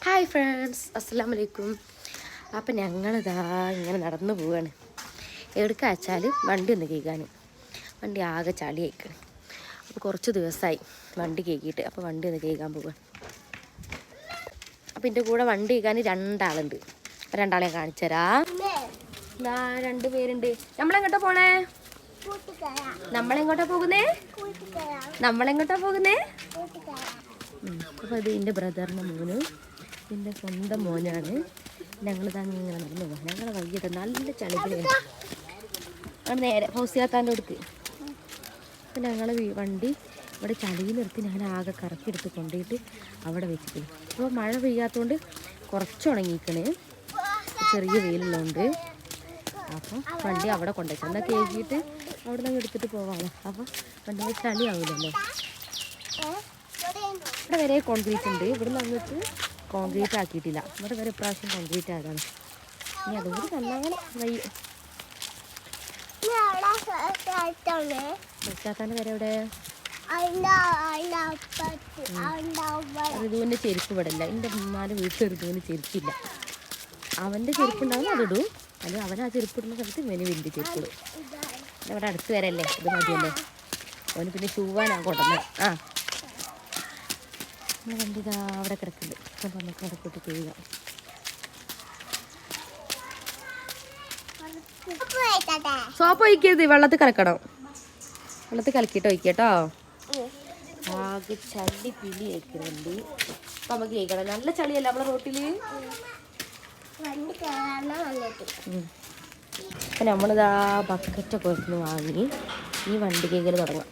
Hi friends, അസ്സലാമു അലൈക്കും. അപ്പം ഞങ്ങളിതാ ഇങ്ങനെ നടന്നു പോവുകയാണ്. എവിടേക്ക് വെച്ചാൽ വണ്ടി ഒന്ന് കേൾക്കാൻ. വണ്ടി ആകെ ചളി അയക്കണം. അപ്പോൾ കുറച്ച് ദിവസമായി വണ്ടി കേൾക്കിയിട്ട്. അപ്പോൾ വണ്ടി ഒന്ന് കേൾക്കാൻ പോവുക. അപ്പം എൻ്റെ കൂടെ വണ്ടി കേൾക്കാൻ രണ്ടാളുണ്ട്. രണ്ടാളെ കാണിച്ചു തരാം. ഇതാ 2 പേരുണ്ട്. നമ്മളെങ്ങോട്ടാ പോണേ? നമ്മളെങ്ങോട്ടാ പോകുന്നേ? അപ്പോൾ ഇത് എൻ്റെ ബ്രദറിൻ്റെ മോന്, എൻ്റെ സ്വന്തം മോനാണ്. ഞങ്ങളിതാ ഇങ്ങനെ നടന്നു പോകാം. ഞങ്ങളെ വൈകിട്ട് നല്ല ചളികളാണ്. അത് നേരെ ഹൗസിയാത്താൻ്റെ അടുത്ത്. അപ്പം ഞങ്ങൾ വണ്ടി ഇവിടെ ചളിയിൽ നിർത്തി ഞാൻ ആകെ കറക്കിയെടുത്ത് കൊണ്ടുപോയിട്ട് അവിടെ വെച്ചിട്ട്. അപ്പോൾ മഴ പെയ്യാത്തതുകൊണ്ട് കുറച്ച് ഉണങ്ങിക്കണേ, ചെറിയ വെയിലുള്ളതുകൊണ്ട്. അപ്പം വണ്ടി അവിടെ കൊണ്ടുവച്ചു. എന്നാൽ കേൾക്കിയിട്ട് അവിടെ നിന്ന് എടുത്തിട്ട് പോകാമല്ലോ. അപ്പോൾ വണ്ടി ചളി ആവില്ലല്ലോ. ഇവിടെ വരെ കോൺക്രീറ്റ് ഉണ്ട്. ഇവിടെ നിന്ന് അങ്ങോട്ട് കോൺക്രീറ്റ് ആക്കിയിട്ടില്ല. ഇവിടെ വരെ ഇപ്രാവശ്യം കോൺക്രീറ്റ് ആയതാണ്. ഇനി അതുകൂടി നന്നാകണം. പശ്ചാത്താൻ്റെ വരെ ഇവിടെ ഋതുവിൻ്റെ ചെരുപ്പ് ഇവിടെ ഇല്ല. എൻ്റെ 4 വീട്ടിൽ ഋതുവിന് ചെരുപ്പില്ല. അവൻ്റെ ചെരുപ്പുണ്ടാവും, അതിടും. അല്ലെങ്കിൽ അവൻ ആ ചെരുപ്പിടുന്ന സ്ഥലത്ത് ഇവന് വലിയ ചെരുപ്പിടും. ഇവിടെ അടുത്ത് വരല്ലേ, ഇത് മതിയല്ലേ. അവന് പിന്നെ ചൂവാനാണ് കൊണ്ടുവന്നത്. വണ്ടി ഇതാ അവിടെ കിടക്കുന്നുണ്ട്. അപ്പം നമുക്ക് അവിടെ പോയിട്ട് ചെയ്യുക. സോപ്പ് ഒഴിക്കരുത്, വെള്ളത്തിൽ കലക്കണം. വെള്ളത്തിൽ കലക്കിയിട്ട് ഒഴിക്കട്ടോ. ആകെ ചളി പിളി അയക്കുന്നുണ്ട്. അപ്പം നമുക്ക് കേൾക്കണം. നല്ല ചളിയല്ല നമ്മളെ റോട്ടിൽ. അപ്പം നമ്മളിതാ ബക്കറ്റൊക്കെ ഒന്ന് വാങ്ങി ഈ വണ്ടി കേൾക്കൽ തുടങ്ങാം.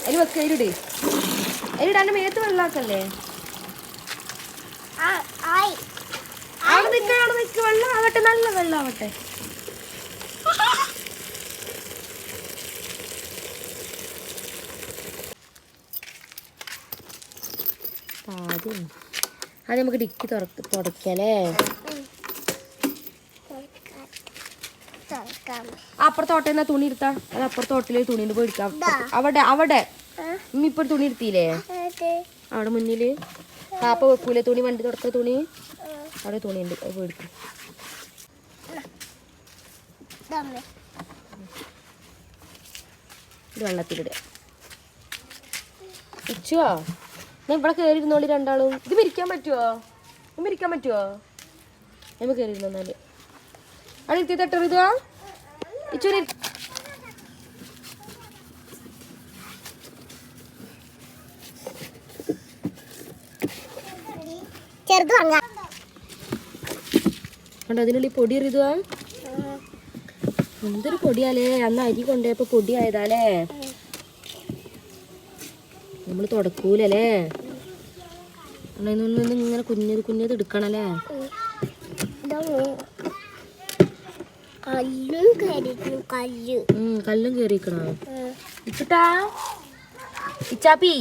അതിൽ വെക്ക, അതിലിട്. അതിലിടാണ്ട് മേത്ത് വെള്ളമാക്കല്ലേ. അവിടെ നിൽക്ക്, വെള്ളം ആവട്ടെ, നല്ല വെള്ളം ആവട്ടെ. ആദ്യം നമുക്ക് ഡിക്കി തുടക്കല്ലേ. അപ്പുറത്തോട്ടെ തുണി എടുത്താ. അത് അപ്പുറത്തോട്ടില് തുണി പോയി എടുക്കാം. അവിടെ ഇപ്പൊ തുണി എടുത്തില്ലേ അവിടെ മുന്നില്. പാപ്പ വെക്കൂലേ തുണി, വണ്ടി തുടക്ക തുണി. അവിടെ തുണി ഉണ്ട്, അത് പോയി എടുക്കും. ഇത് വെള്ളത്തിലിടുക. ഇച്ചുവോ ഞാൻ ഇവിടെ കയറി ഇരുന്നോളി രണ്ടാളും. ഇത് പിരിക്കാൻ പറ്റുമോ? നമ്മൾ കയറി ഇരുന്നാല് അവിടെ ഇരുത്തി തട്ടർ. ഇതുവാ ഇച്ചൂരി. കണ്ടോ അതിനുള്ളിൽ പൊടി എറിയുക. എന്തൊരു പൊടിയാലേ. അന്ന് അരി കൊണ്ടുപോയപ്പോ പൊടിയായതാലേ. നമ്മൾ തുടക്കൂലല്ലേ. ഇങ്ങനെ കുഞ്ഞത് എടുക്കണല്ലേ. കല്ലും കേറിക്കണോ ഇച്ചിട്ടാ ഇച്ചാപ്പി.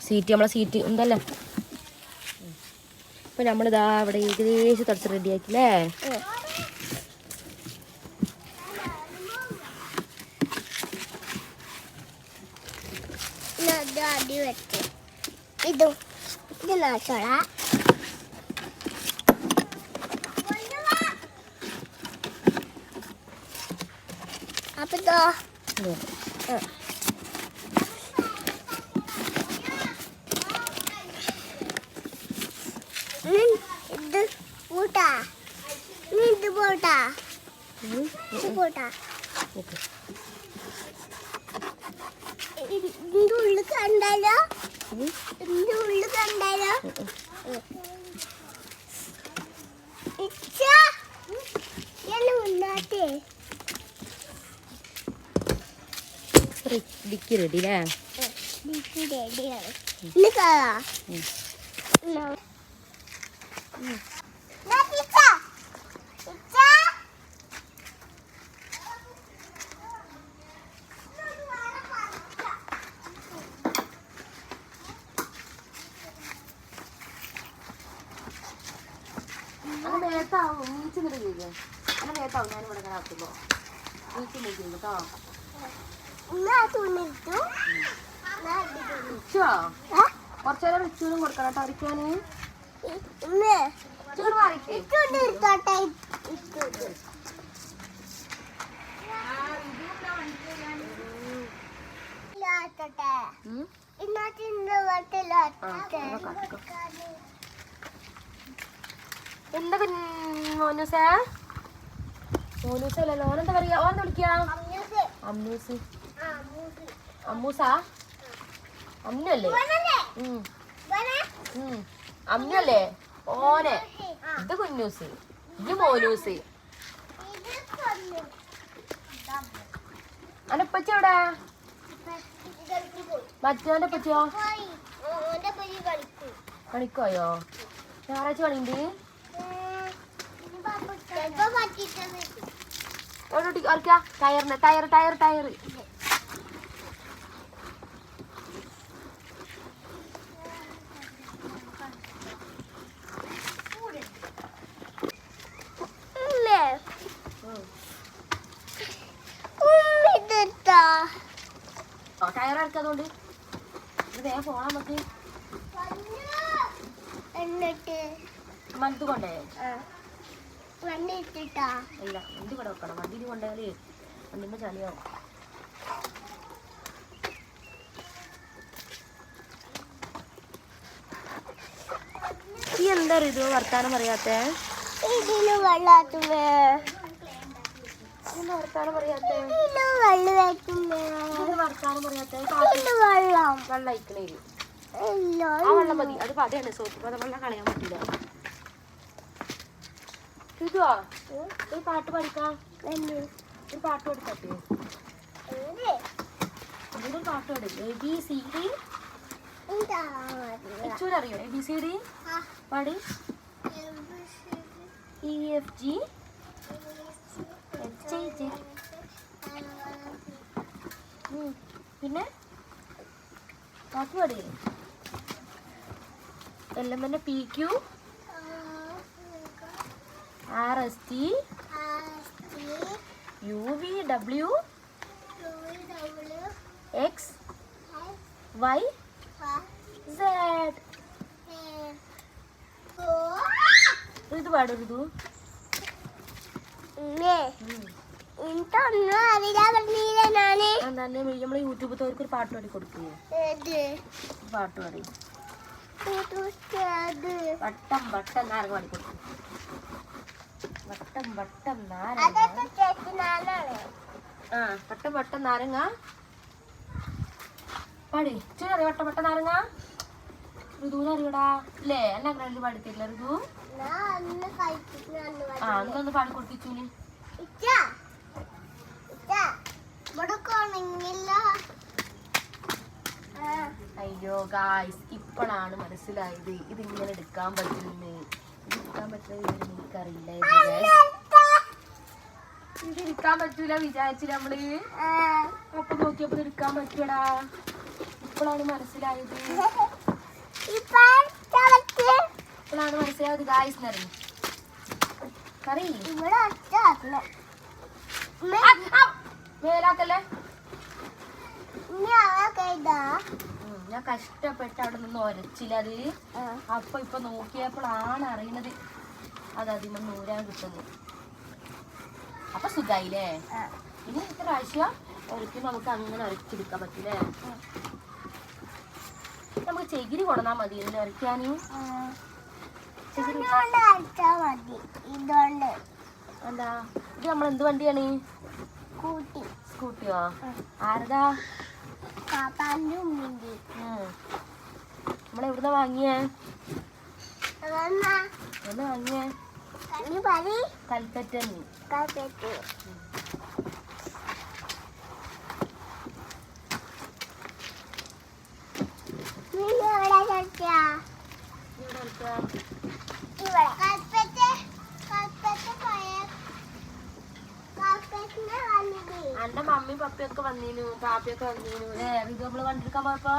സീറ്റ്, നമ്മളെ സീറ്റ് എന്തല്ലേ. ഇപ്പൊ നമ്മളിതാ ഇവിടെ ഏകദേശം തടച്ച് റെഡിയാക്കില്ലേ. അപ്പൊ കണ്ടാലോ ഡിക്കി റെഡി അല്ലേ. നീച്ചിങ്ങിട്ട് ചെയ്യും അങ്ങനെ കേട്ടാവും ഞാനിവിടെ ഇങ്ങനെ ആക്കുമ്പോ നീച്ചിങ്ങ ചെയ്യും കേട്ടോ കുറച്ചു നേരം റിച്ചൂനും കൊടുക്കണം കേട്ടോ അരിക്കാന് എന്താ മോനൂസേ മോനൂസല്ലോ ഓനെന്താ പറയാ ഓനെന്താ വിളിക്കാ അമ്മൂസ് അമ്മൂസാ അമ്മല്ലേ അമ്മല്ലേ ഓനെ ഇത് കുഞ്ഞൂസ് ഇത് മോനൂസ് അനപ്പച്ച എവിടാ മറ്റോന്റെ പറ്റിയോ പണിക്കോയോ ഞായറാഴ്ച പണിയുണ്ട് ടയറിന് ടയർ ടയർ ടയർ ടയർ ഇറക്കാതുകൊണ്ട് വേഗം പോണാ നമുക്ക് മനത്ത് കൊണ്ടേ ഇല്ല വണ്ടി ഇവിടെ വെക്കണം വണ്ടിയിൽ കൊണ്ടുപോയാലേ വണ്ടിമ്മ ചളിയാവും ഈ എന്താ ഇത് വർത്താനം പറയാത്തേ വർത്താനം പറയാത്തേ വർത്താനം പറയാത്തേ വെള്ളം അയക്കണേ ആ വെള്ളം മതി അത് പതയാണ് സോപ്പ് അത് വെള്ളം കളയാൻ പറ്റില്ല ഇതുവാ ഒരു പാട്ട് പഠിക്കാം ഒരു പാട്ട് പഠിക്കട്ടെ ഒരു പാട്ട് പഠി ABCD അറിയോ ABCD പാടി EFG HIJ പിന്നെ പാട്ട് പാടി LMN PQ RST UVW X Y Z ഇത് പാടരുത് നമ്മള് യൂട്യൂബിൽ ഒരു പാട്ട് പാടി കൊടുക്കേ പാട്ട് പാടി വട്ടം വട്ടം നാരങ്ങ പാടി കൊടുക്കും വട്ടം വട്ടം നാരങ്ങ ആ വട്ടം വട്ടം നാരങ്ങ പാടി ചെറിയ വട്ടം വട്ടം നാരങ്ങ ഋതുവിന് അറിയടാ അല്ലേ എന്നെ അങ്ങനെ പാടിത്തില്ല ഋതു ആ അന്നൊന്ന് പാടി കൊടുപ്പിച്ചൂന് അയ്യോ ഗായ്സ് ഇപ്പോഴാണ് മനസ്സിലായത് ഇതിങ്ങനെ എടുക്കാൻ പറ്റുമെന്ന് ഇത് എടുക്കാൻ പറ്റുന്നത് എനിക്കറിയില്ലായിരുന്നു ഇത് എടുക്കാൻ പറ്റൂല വിചാരിച്ചില്ല നമ്മള് അപ്പൊ നോക്കിയപ്പോ എടുക്കാൻ പറ്റൂടാ ഇപ്പോഴാണ് മനസ്സിലായത് ഇപ്പോഴാണ് മനസ്സിലായത് ഗായ്സ് എന്നറിയും കറി മേലാക്കല്ലേ ഞാൻ കഷ്ടപ്പെട്ട് അവിടെ നിന്ന് ഒരച്ചില്ല അത് അപ്പൊ ഇപ്പൊ നോക്കിയപ്പോഴാണ് അറിയുന്നത് അത് അതിന് നൂരാൻ കിട്ടുന്നത് അപ്പൊ സുഖായില്ലേ ഇനി ഇത്ര പ്രാവശ്യം ഒരിക്കലും നമുക്ക് അങ്ങനെ ഒരച്ചെടുക്കാൻ പറ്റില്ലേ നമുക്ക് ചകിരി കൊടന്നാ മതി ഇതിന് ഒരയ്ക്കാന് എന്താ ഇത് നമ്മൾ എന്ത് വണ്ടിയാണ് സ്കൂട്ടിയോ ആരതാ നമ്മളെവിടുന്ന വാങ്ങിയേ കൽപ്പറ്റ എന്റെ മമ്മി പപ്പയൊക്കെ വന്നീനു പാപ്പയൊക്കെ വന്നീനു ഇത് നമ്മള് കണ്ടിരിക്കാൻ പോയപ്പോ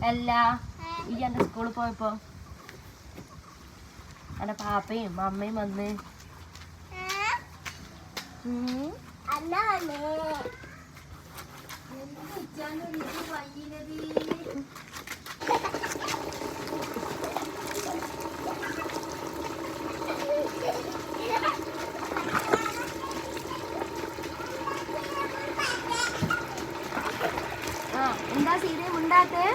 അല്ല ഈ എന്റെ സ്കൂളിൽ പോയപ്പോ എന്റെ പാപ്പയും അമ്മയും വന്ന് എന്താ സീരിയ മുണ്ടാത്തേ?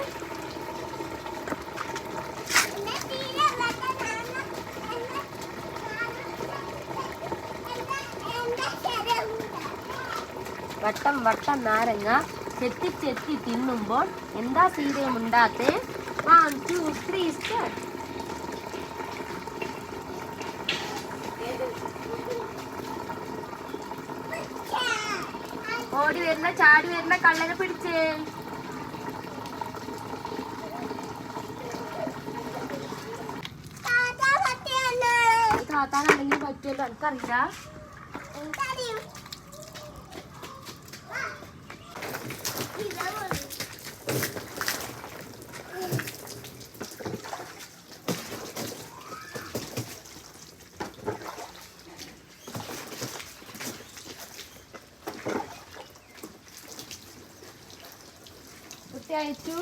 വട്ടം വട്ടം നാരങ്ങ ചെത്തി ചെത്തി തിന്നുമ്പോൾ എന്താ സീരിയം ഉണ്ടാത്തേ? 1 2 3 സ്റ്റാർട്ട്. ഓടി വരുന്ന ചാടി വരുന്ന കള്ളനെ പിടിച്ചേ. താത്താനാണെങ്കിൽ പറ്റുമല്ലോ, എനിക്കറിയില്ല. വൃത്തിയായിച്ചു?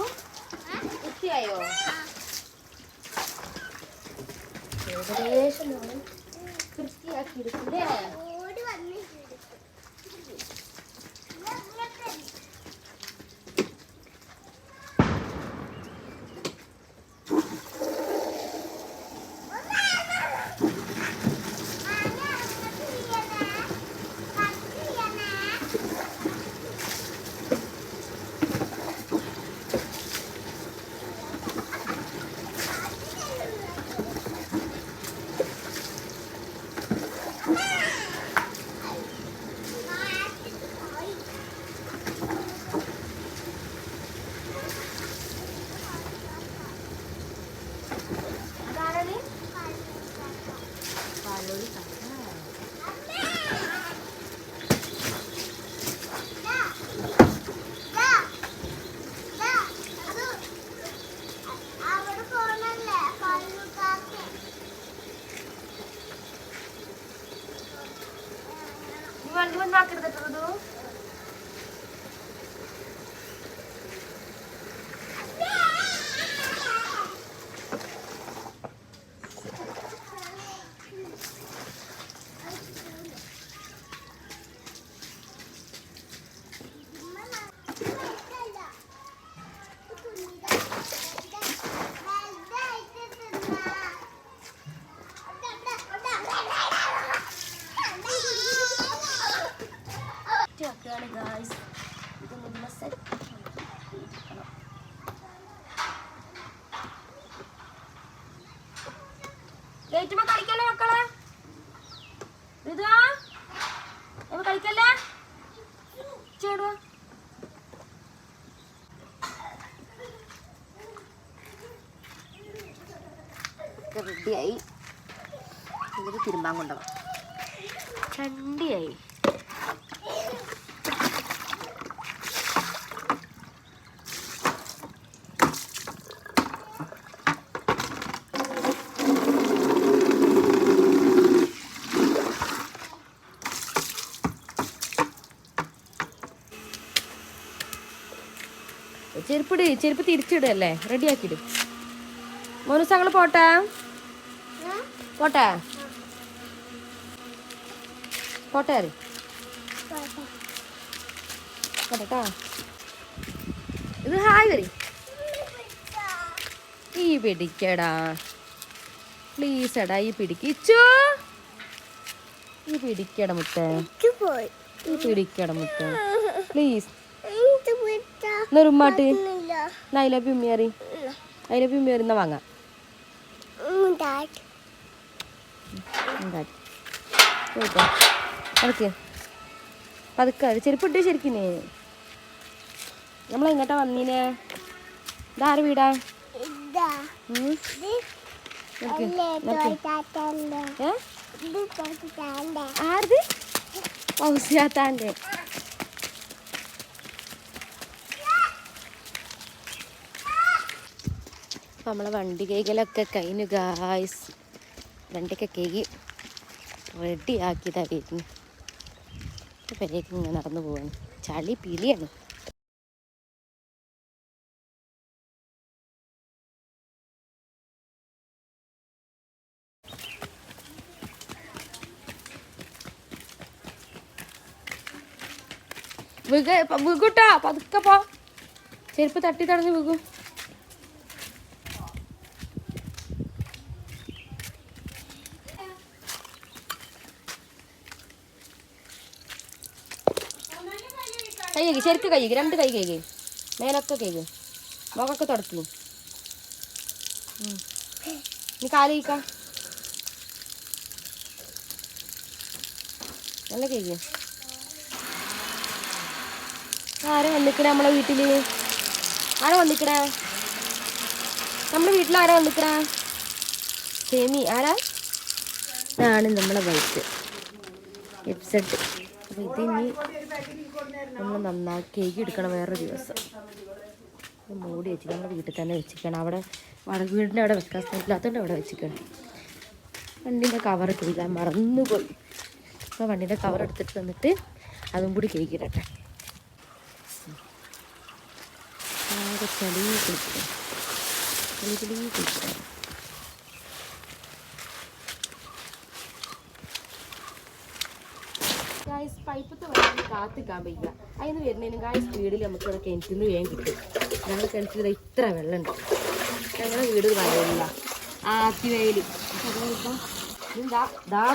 വൃത്തിയായോ? ഏകദേശം വൃത്തിയാക്കിയെടുക്കില്ലേ? വണ്ടി വന്നാക്കരുതോ? ഗായ്സ്, ഇത് നമ്മൾ സെറ്റ് ഗേറ്റുമ്പോ കളിക്കല്ലേ മക്കളെ? ഇതാ കളിക്കല്ലേ ചേടുവാ. റെഡിയായി. ഇതിൽ തിരുമ്പാൻ കൊണ്ടുപോകാം. ചണ്ടിയായി. ചെരുപ്പ് തിരിച്ചിടല്ലേ? റെഡിയാക്കിയിട്. മോനുസ് ഞങ്ങൾ പോട്ടെ പോട്ടെ പോട്ടെ പോട്ടെട്ടാ. ഇത് ഹായ് വരി. ഈ പിടിക്കടാ പ്ലീസ് എടാ, ഈ പിടിക്കിച്ചു. ഈ പിടിക്കട മുത്തേ, ഈ പിടിക്കട മുത്തേ പ്ലീസ്. റുമാട്ട് നൈലപ്പി ഉമ്മിയറി, നൈലപ്പി ഉമ്മിയറി എന്നാ വാങ്ങാം. അതൊക്കെ പതുക്കെ ചെരുപ്പിട്ട് ശരിക്കിനെ. നമ്മളെങ്ങോട്ടാ വന്നീനെ? ഇതാര് വീടാ? ആരത്? ഔസിയാത്താൻ്റെ. അപ്പം നമ്മളെ വണ്ടി കേകലൊക്കെ കഴിഞ്ഞു ഗായ്സ്. വണ്ടിയൊക്കെ കേകി റെഡി ആക്കിയതാണ് വരുന്നു. പെരേക്ക് ഇങ്ങനെ നടന്നു പോവാണ്. ചളി പിളിയാണ്. വീകൂട്ടാ പതുക്കെ പോ. ചെരുപ്പ് തട്ടി തടഞ്ഞ് വീകും. കൈ കേക്ക് ശരിക്ക് കൈ കേക്ക് 2 കൈ കേക്ക് മേലൊക്കെ കേക്ക് മുഖമൊക്കെ തുടക്കി. നീ കാല് കഴിക്ക നല്ല കേക്ക്. ആരാ വന്നിക്കണേ നമ്മളെ വീട്ടില്? ആരാ വന്നിക്കണേ നമ്മളെ വീട്ടിൽ? ആരാ വന്നിക്കണേ? സെമി. ആരാ? ഇതാണ് നമ്മളെ ബൈക്ക് എപ്സെറ്റ്. അപ്പോൾ ഇതിനി നമ്മൾ നന്നാക്കി കേക്ക് എടുക്കണം വേറൊരു ദിവസം. മൂടി വെച്ച് നമ്മുടെ വീട്ടിൽ തന്നെ വെച്ചിരിക്കണം. അവിടെ വീടിൻ്റെ അവിടെ വെക്കാൻ സ്ഥലമില്ലാത്തതുകൊണ്ട് അവിടെ വെച്ചിരിക്കണം. വണ്ടീൻ്റെ കവർ കേൾക്കാൻ മറന്നുപോയി. അപ്പോൾ വണ്ടീൻ്റെ കവർ എടുത്തിട്ട് തന്നിട്ട് അതും കൂടി കേക്ക് ഇടട്ടെ. ആകെ ചളി കുളിക്കണം. ഗായ്സ് പൈപ്പത്തെ വെള്ളം കാത്തിക്കാൻ വയ്യ. അതിന് വരുന്നതിനും ഗായ്സ് സ്പീഡിൽ നമുക്ക് ഇവിടെ കിണറ്റിൽ നിന്ന് വേഗം കിട്ടും. ഞങ്ങൾ കിണറ്റിൽ ഇത്ര വെള്ളമുണ്ട്. ഞങ്ങളുടെ വീട് വയലില്ല, ആത്തിവയൽ. അപ്പം ഇതാ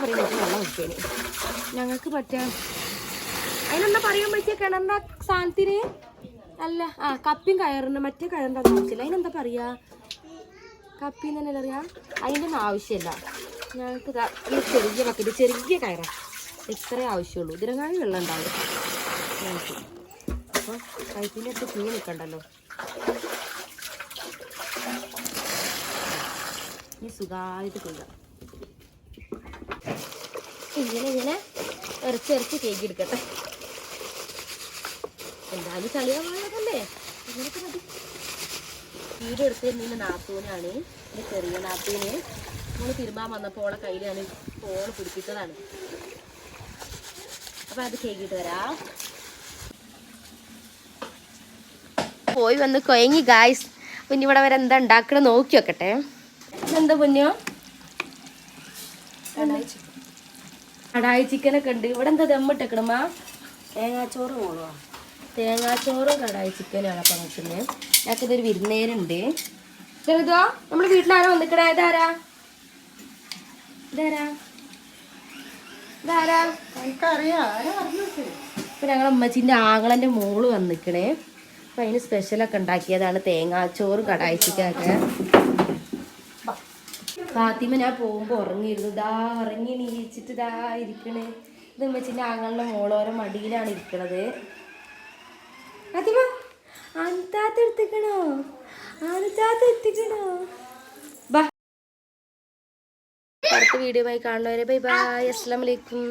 പറയുന്നത് വെള്ളം വെച്ചേന് ഞങ്ങൾക്ക് പറ്റാ. അതിനെന്താ പറയാൻ പറ്റിയ കിണറിൻ്റെ സാധനത്തിന്? അല്ല കപ്പിയും കയറിന് മറ്റേ കയറിൻ്റെ ആവശ്യമില്ല. അതിനെന്താ പറയുക? കപ്പിന്ന് തന്നെ അറിയാം. അതിൻ്റെ ഒന്നും ആവശ്യമില്ല. ഞങ്ങൾക്ക് ഈ ചെറിയ ബക്കറ്റ് ചെറിയ കയറാം ഇത്രേ ആവശ്യമുള്ളൂ. ഇതിനെങ്ങാനും വെള്ളം ഉണ്ടാവും ഞങ്ങൾക്ക്. അപ്പോൾ പൈപ്പിൻ്റെ അടുത്ത് തീ നിൽക്കണ്ടല്ലോ. ഇനി സുഖമായിട്ട് കൊയ്യാം. ഇങ്ങനെ ഇറച്ചി കേക്ക് എടുക്കട്ടെ. എന്തായാലും ചളിയാവാനല്ലേ ഇങ്ങനത്തെ മതി. വീഡിയോ എടുത്തിരുന്നതിൻ്റെ നാത്തൂനാണ്, എൻ്റെ ചെറിയ നാത്തൂന്. നമ്മൾ തിരുമ്പാൻ വന്നപ്പോൾ ഓളെ കയ്യിൽ ഞാൻ ഫോൺ പിടിപ്പിച്ചതാണ്. അപ്പം അത് കേക്കിട്ട് വരാം. പോയി വന്ന് കൊയങ്ങി ഗായ്സ്. പിന്നെ ഇവിടെ വരെ എന്താ ഉണ്ടാക്കണ നോക്കി വെക്കട്ടെ. എന്താ പൊന്നോ? കടായി ചിക്കനൊക്കെ ഉണ്ട്. ഇവിടെ എന്താ ദമ്മിട്ടേക്കണമ്മ? തേങ്ങാച്ചോറ് പോണോ? തേങ്ങാച്ചോറും കടായി ചിക്കനാണ് അപ്പം വെക്കുന്നത്. ഞങ്ങൾക്ക് ഇതൊരു വിരുന്നേരുണ്ട്. ചെറുതോ നമ്മുടെ വീട്ടിലാരോ വന്നിക്കണേ? ഇതാരാ? ഇപ്പം ഞങ്ങളെ അമ്മച്ചിൻ്റെ ആങ്ങളൻ്റെ മോള് വന്നിക്കണേ. അപ്പം അതിന് സ്പെഷ്യലൊക്കെ ഉണ്ടാക്കിയതാണ് തേങ്ങാച്ചോറും കടായി ചിക്കനൊക്കെ. ഫാത്തിമ ഞാൻ പോകുമ്പോൾ ഉറങ്ങിയിരുന്നു. ഉറങ്ങി നീച്ചിട്ട് ഇരിക്കണേ. ഇത് അമ്മച്ചിൻ്റെ ആങ്ങളുടെ മോളോരോ മടിയിലാണ് ഇരിക്കണത്. ഫാത്തിമ അന്താത്ത എടുത്തിക്കണോ? അടുത്ത വീഡിയോ ആയി കാണുന്നവരെ ബൈ ബൈ. അസ്സലാമു അലൈക്കും.